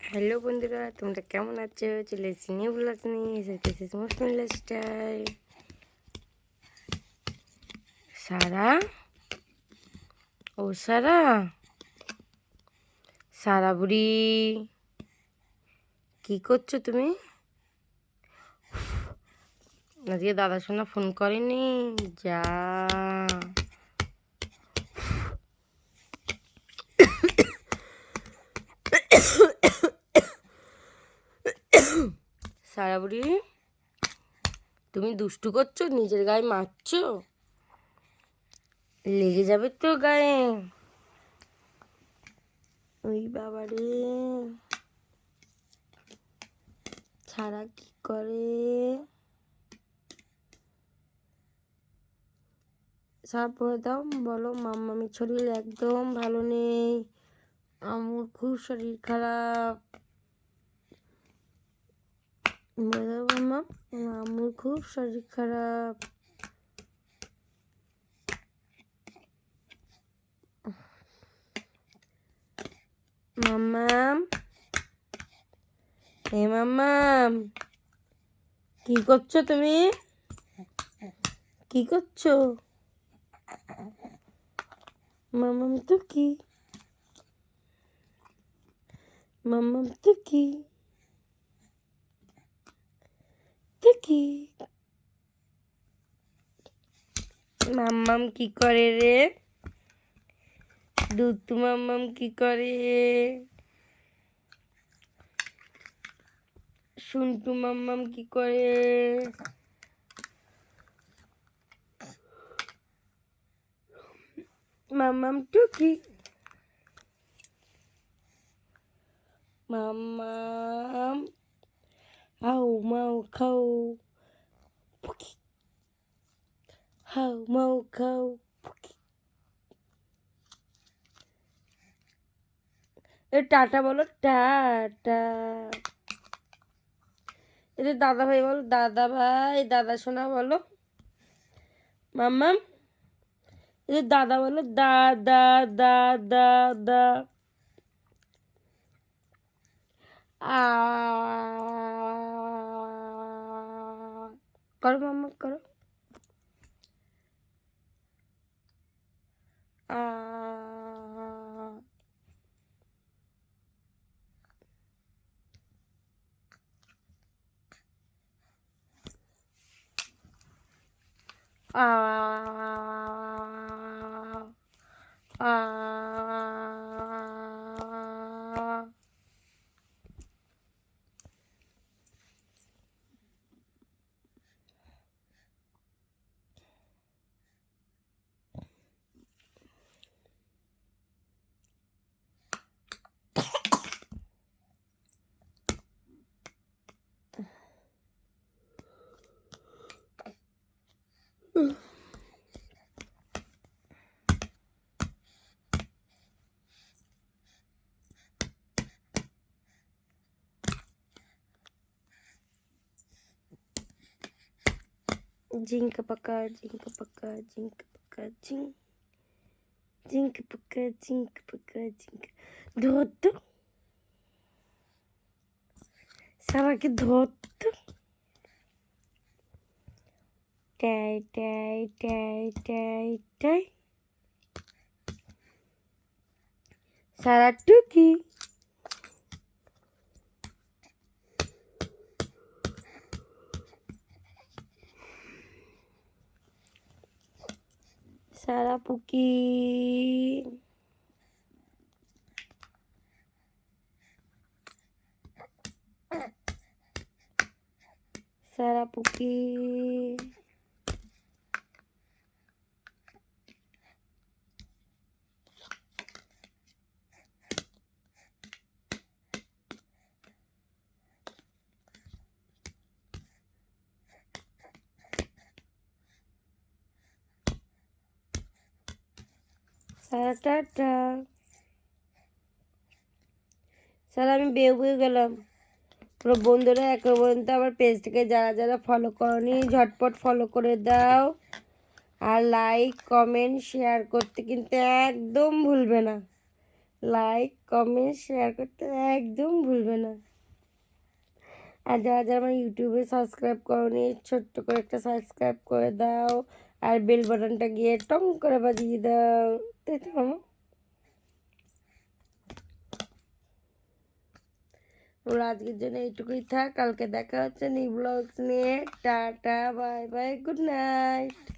Hello বন্ধুরা, তোমরা কেমন আছো? চলে এসেছি নিউ ব্লগ নিয়ে। This is Muslim lifestyle. Sara, ও সারা, সারা বুড়ি, কি করছো তুমি? আজকে দাদা সোনা ফোন করেনি? যা, সারা বুড়ি, তুমি দুষ্টু করছো, নিজের গায়ে মারছো, লেগে যাবে তো গায়ে। ওই বাবা রে, ছাড়া কি করে? সাপ বলে দাও, বলো মাম্মামির শরীর একদম ভালো নেই, আমার খুব শরীর খারাপ। বলে দাও মাম্মা, আমার খুব শরীর খারাপ। মাম্মাম, হে মাম্মাম, কি করছো তুমি? কি করছো মাম্মাম? তো কি মাম্মাম? তো কি তো কি মাম্মাম কি করে রে? দুধ মাম্মাম কি করে? শুন্টু মাম্মাম কি করে? মাম্মাম টুকি, মাম্মাম হাউ মাউ খাও, পুকি হাউ মাউ খাও, পুকি। এ টাটা বলো, টাটা। এদের দাদা ভাই বলো, দাদা ভাই, দাদা সোনা বলো। মাম্মাম, এদের দাদা বলো, দাদা, দাদা, দা। আ করো মাম্মা, করো। আ আ আ Jinka paka, jinka paka, jinka paka, jink. Jinka paka, jinka paka, jinka. ধরতো, সারাকে ধরতো। টাই টাই টাই টাই টাই। সারা টুকি, সারা পুকি, সারা পুকি। সারা টাটা। সারা আমি বেয়ে গেলাম। পুরো বন্ধুরা একে পর্যন্ত আমার পেজটাকে যারা যারা ফলো করনি ঝটপট ফলো করে দাও, আর লাইক কমেন্ট শেয়ার করতে কিন্তু একদম ভুলবে না। লাইক কমেন্ট শেয়ার করতে একদম ভুলবে না। আর যারা যারা আমার ইউটিউবে সাবস্ক্রাইব করোনি ছোট্ট করে একটা সাবস্ক্রাইব করে দাও, আর বেল বাটনটা গিয়ে টং করে বাজিয়ে দাও, তাই তো মামা? ওরা আজকের জন্য এইটুকুই থাক, কালকে দেখা হচ্ছে নিউ ব্লগস নিয়ে। Tata bye bye, good night.